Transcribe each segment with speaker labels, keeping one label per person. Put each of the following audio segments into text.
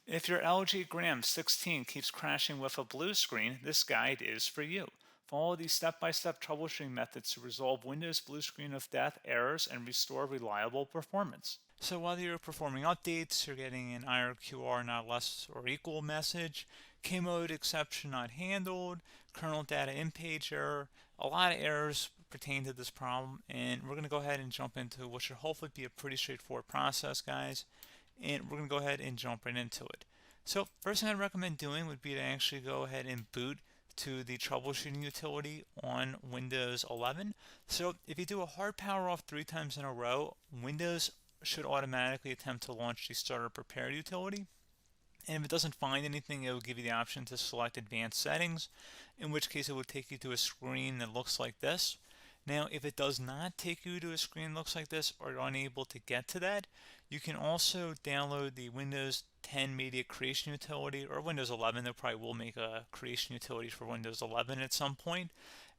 Speaker 1: If your LG Gram 16 keeps crashing with a blue screen, this guide is for you. Follow these step-by-step troubleshooting methods to resolve Windows blue screen of death errors and restore reliable performance. So whether you're performing updates, you're getting an IRQR not less or equal message, K-mode exception not handled, kernel data in page error, a lot of errors pertain to this problem, and we're going to go ahead and jump into what should hopefully be a pretty straightforward process, guys, and we're going to go ahead and jump right into it. So first thing I'd recommend doing would be to actually go ahead and boot to the troubleshooting utility on Windows 11. So if you do a hard power off 3 times in a row, Windows should automatically attempt to launch the starter prepare utility. And if it doesn't find anything, it will give you the option to select advanced settings, in which case it will take you to a screen that looks like this. Now, if it does not take you to a screen that looks like this, or you're unable to get to that, you can also download the Windows 10 Media Creation Utility, or Windows 11. They probably will make a creation utility for Windows 11 at some point.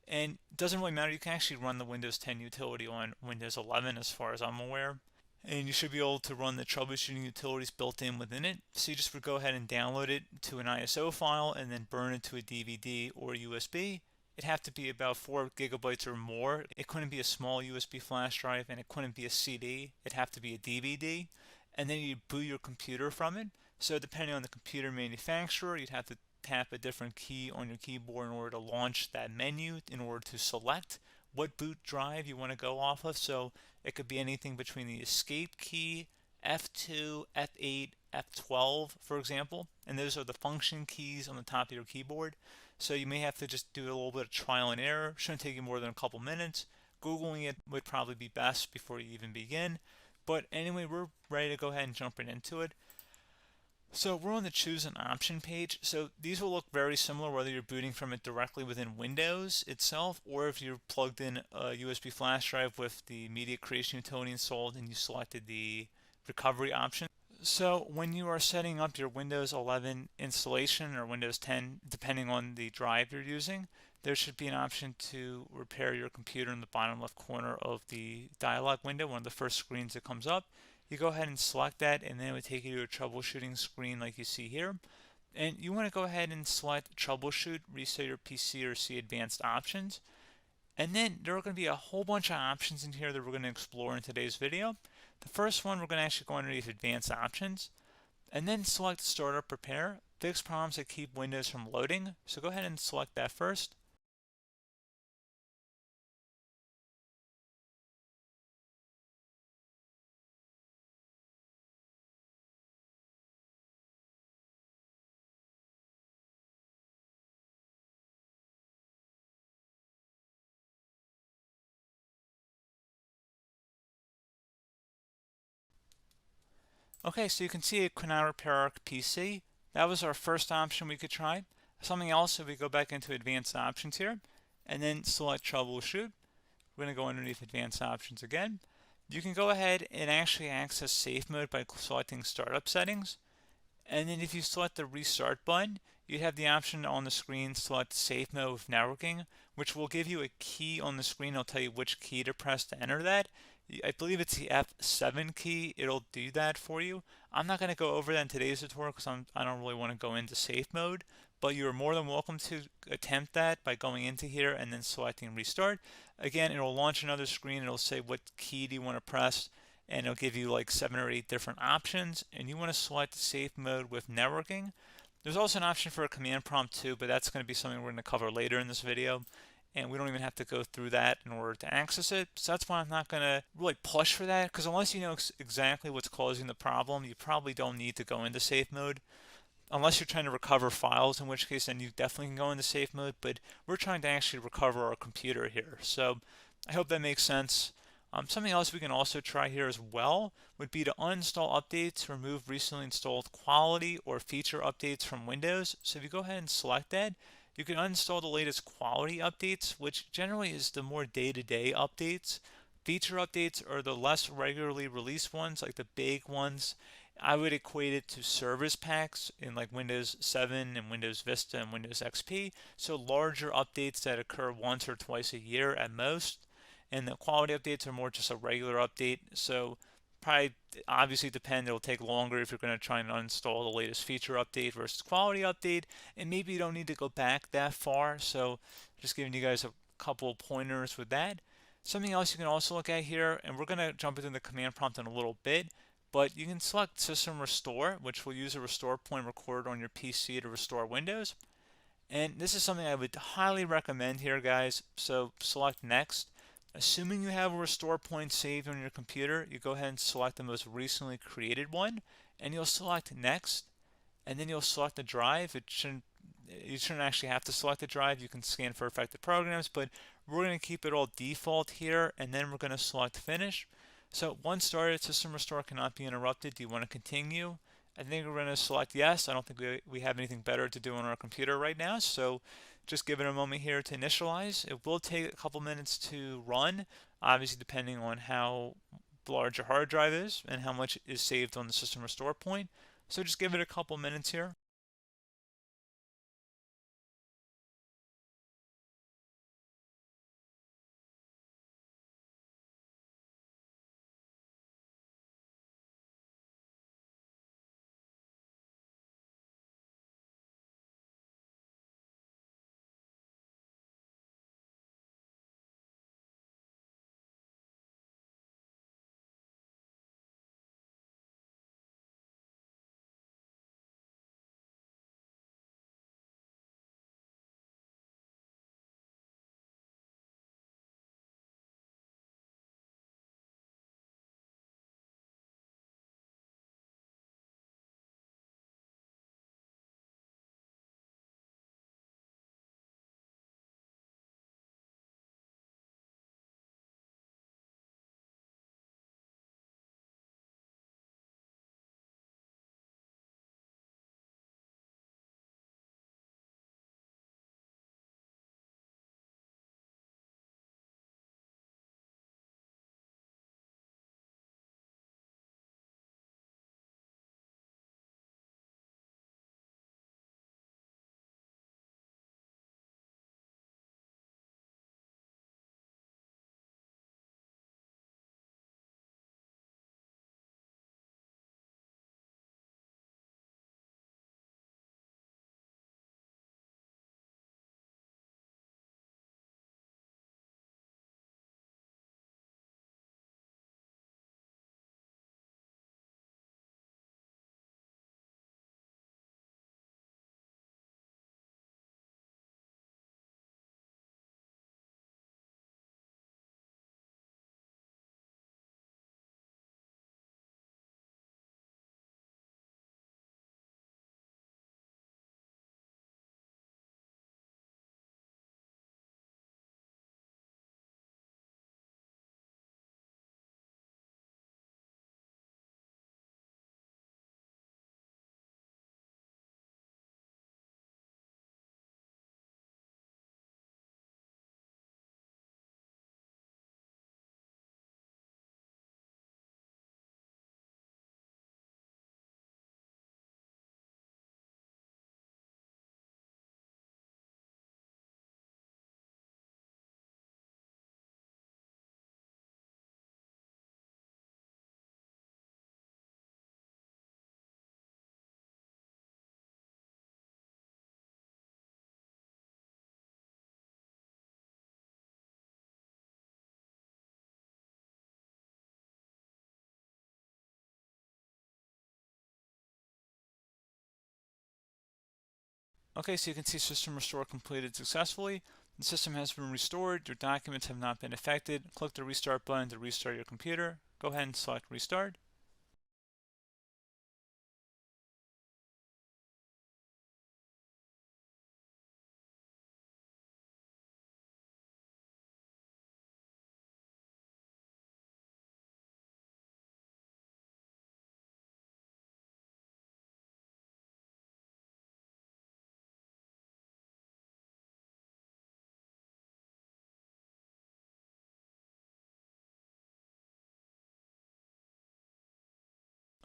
Speaker 1: And it doesn't really matter. You can actually run the Windows 10 utility on Windows 11 as far as I'm aware. And you should be able to run the troubleshooting utilities built in within it. So you just would go ahead and download it to an ISO file and then burn it to a DVD or USB. It'd have to be about 4 gigabytes or more. It couldn't be a small USB flash drive, and it couldn't be a CD. It'd have to be a DVD. And then you'd boot your computer from it. So depending on the computer manufacturer, you'd have to tap a different key on your keyboard in order to launch that menu, in order to select what boot drive you want to go off of. So it could be anything between the escape key, F2, F8, F12, for example. And those are the function keys on the top of your keyboard. So you may have to just do a little bit of trial and error. Shouldn't take you more than a couple minutes. Googling it would probably be best before you even begin. But anyway, we're ready to go ahead and jump right into it. So we're on the choose an option page. So these will look very similar whether you're booting from it directly within Windows itself, or if you're plugged in a USB flash drive with the media creation utility installed and you selected the recovery option. So when you are setting up your Windows 11 installation or Windows 10, depending on the drive you're using, there should be an option to repair your computer in the bottom left corner of the dialog window, one of the first screens that comes up. You go ahead and select that, and then it would take you to a troubleshooting screen like you see here. And you want to go ahead and select troubleshoot, reset your PC, or see advanced options. And then there are going to be a whole bunch of options in here that we're going to explore in today's video. The first one, we're going to actually go underneath advanced options, and then select startup prepare, fix problems that keep Windows from loading. So go ahead and select that first. Okay, so you can see it could now repair our PC. That was our first option we could try. Something else, if we go back into advanced options here, and then select troubleshoot, we're going to go underneath advanced options again. You can go ahead and actually access safe mode by selecting startup settings. And then if you select the restart button, you have the option on the screen select safe mode with networking, which will give you a key on the screen. It'll tell you which key to press to enter that. I believe it's the F7 key. It'll do that for you. I'm not going to go over that in today's tutorial because I don't really want to go into safe mode, but you're more than welcome to attempt that by going into here and then selecting restart. Again, it'll launch another screen. It'll say what key do you want to press, and it'll give you like 7 or 8 different options, and you want to select safe mode with networking. There's also an option for a command prompt too, but that's going to be something we're going to cover later in this video, and we don't even have to go through that in order to access it. So that's why I'm not going to really push for that, because unless you know exactly what's causing the problem, you probably don't need to go into safe mode. Unless you're trying to recover files, in which case then you definitely can go into safe mode, but we're trying to actually recover our computer here. So I hope that makes sense. Something else we can also try here as well would be to uninstall updates, remove recently installed quality or feature updates from Windows. So if you go ahead and select that, you can uninstall the latest quality updates, which generally is the more day-to-day updates. Feature updates are the less regularly released ones, like the big ones. I would equate it to service packs in like Windows 7 and Windows Vista and Windows XP. So larger updates that occur once or twice a year at most. And the quality updates are more just a regular update. So probably obviously depend. It'll take longer if you're going to try and uninstall the latest feature update versus quality update, and maybe you don't need to go back that far. So just giving you guys a couple pointers with that. Something else you can also look at here, and we're going to jump into the command prompt in a little bit, but you can select System Restore, which will use a restore point recorded on your PC to restore Windows. And this is something I would highly recommend here, guys. So select Next. Assuming you have a restore point saved on your computer, you go ahead and select the most recently created one, and you'll select Next, and then you'll select the drive. You shouldn't actually have to select the drive. You can scan for affected programs, but we're going to keep it all default here, and then we're going to select Finish. So once started, System Restore cannot be interrupted. Do you want to continue? I think we're going to select yes. I don't think we have anything better to do on our computer right now, so just give it a moment here to initialize. It will take a couple minutes to run, obviously depending on how large your hard drive is and how much is saved on the System Restore point. So just give it a couple minutes here. Okay, so you can see System Restore completed successfully. The system has been restored. Your documents have not been affected. Click the Restart button to restart your computer. Go ahead and select Restart.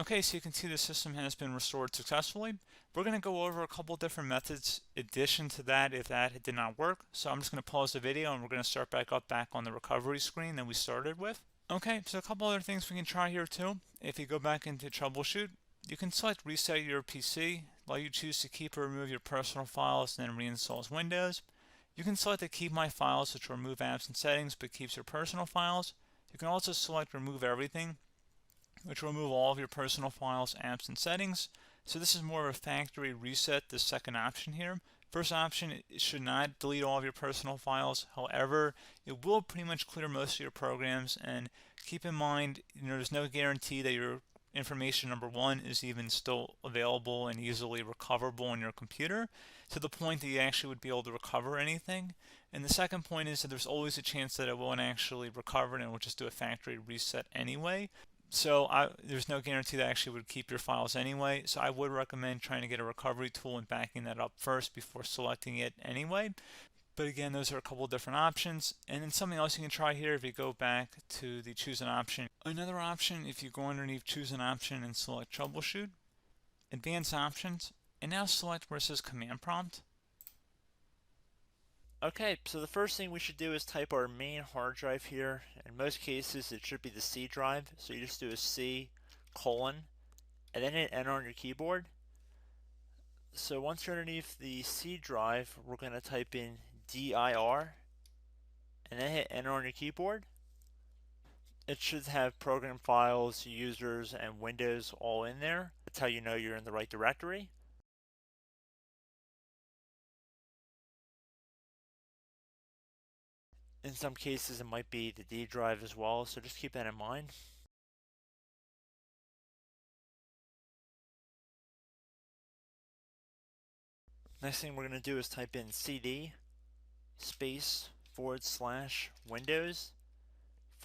Speaker 1: Okay, so you can see the system has been restored successfully. We're going to go over a couple different methods addition to that if that did not work. So I'm just going to pause the video and we're going to start back up back on the recovery screen that we started with. Okay, so a couple other things we can try here too. If you go back into troubleshoot, you can select reset your PC, while you choose to keep or remove your personal files and then reinstalls Windows. You can select to keep my files, which will remove apps and settings but keeps your personal files. You can also select remove everything, which will remove all of your personal files, apps, and settings. So this is more of a factory reset, the second option here. First option, it should not delete all of your personal files. However, it will pretty much clear most of your programs. And keep in mind, there's no guarantee that your information, number one, is even still available and easily recoverable on your computer to the point that you actually would be able to recover anything. And the second point is that there's always a chance that it won't actually recover and it will just do a factory reset anyway. So there's no guarantee that actually would keep your files anyway. So I would recommend trying to get a recovery tool and backing that up first before selecting it anyway. But again, those are a couple different options. And then something else you can try here, if you go back to the choose an option. Another option, if you go underneath choose an option and select troubleshoot, advanced options, and now select where it says command prompt.
Speaker 2: Okay, so the first thing we should do is type our main hard drive here. In most cases, it should be the C drive. So you just do a C colon and then hit enter on your keyboard. So once you're underneath the C drive, we're going to type in dir and then hit enter on your keyboard. It should have program files, users, and Windows all in there. That's how you know you're in the right directory. In some cases, it might be the D drive as well, so just keep that in mind. Next thing we're going to do is type in cd space / Windows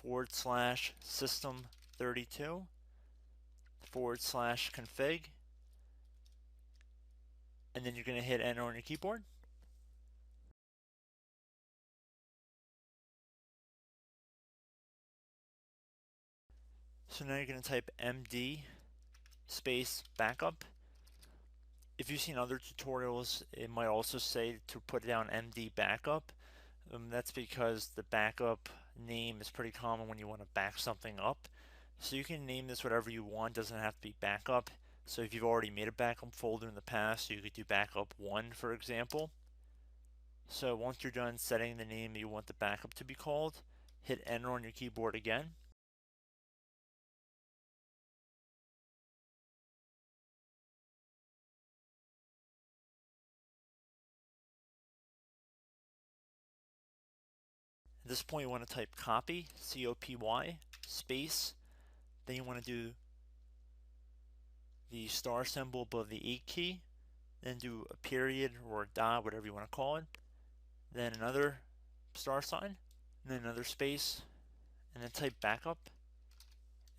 Speaker 2: / system 32 / config, and then you're going to hit enter on your keyboard. So now you're going to type md space backup. If you've seen other tutorials, it might also say to put down md backup. That's because the backup name is pretty common when you want to back something up. So you can name this whatever you want, doesn't have to be backup. So if you've already made a backup folder in the past, you could do backup 1, for example. So once you're done setting the name you want the backup to be called, hit enter on your keyboard again. At this point you want to type copy, C-O-P-Y, space, then you want to do the star symbol above the 8 key, then do a period or a dot, whatever you want to call it, then another star sign, and then another space, and then type backup,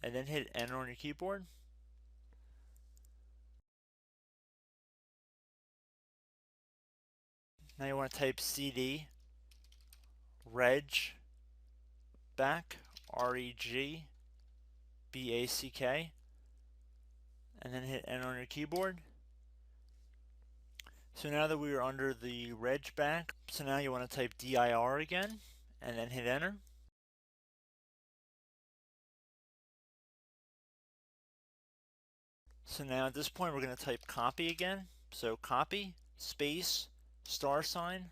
Speaker 2: and then hit enter on your keyboard. Now you want to type cd reg back, REG BACK, and then hit enter on your keyboard. So now that we are under the reg back, so now you want to type dir again, and then hit enter. So now at this point we're going to type copy again. So copy, space, star sign,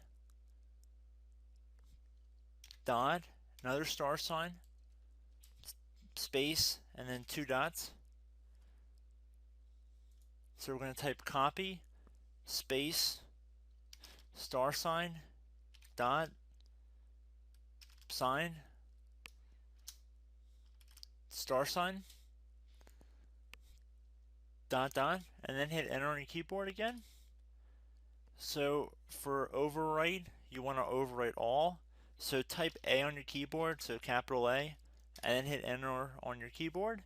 Speaker 2: dot, another star sign, space, and then 2 dots. So we're going to type copy, space, star sign, dot, sign, star sign, dot, dot, and then hit enter on your keyboard again. So for overwrite, you want to overwrite all. So type A on your keyboard, so capital A, and then hit enter on your keyboard.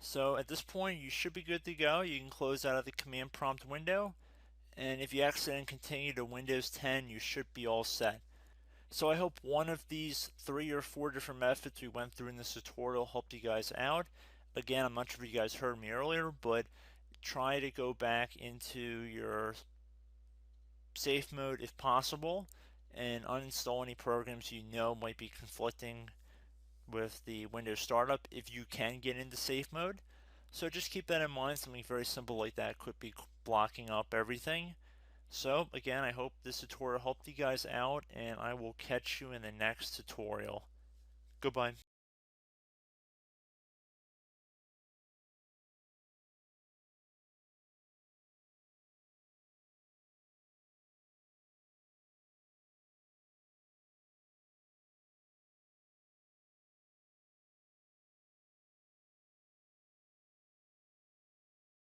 Speaker 2: So at this point, you should be good to go. You can close out of the command prompt window. And if you accidentally continue to Windows 10, you should be all set. So I hope one of these 3 or 4 different methods we went through in this tutorial helped you guys out. Again, I'm not sure if you guys heard me earlier, but try to go back into your safe mode if possible and uninstall any programs you know might be conflicting with the Windows startup if you can get into safe mode. So just keep that in mind. Something very simple like that could be blocking up everything. So again, I hope this tutorial helped you guys out, and I will catch you in the next tutorial. Goodbye.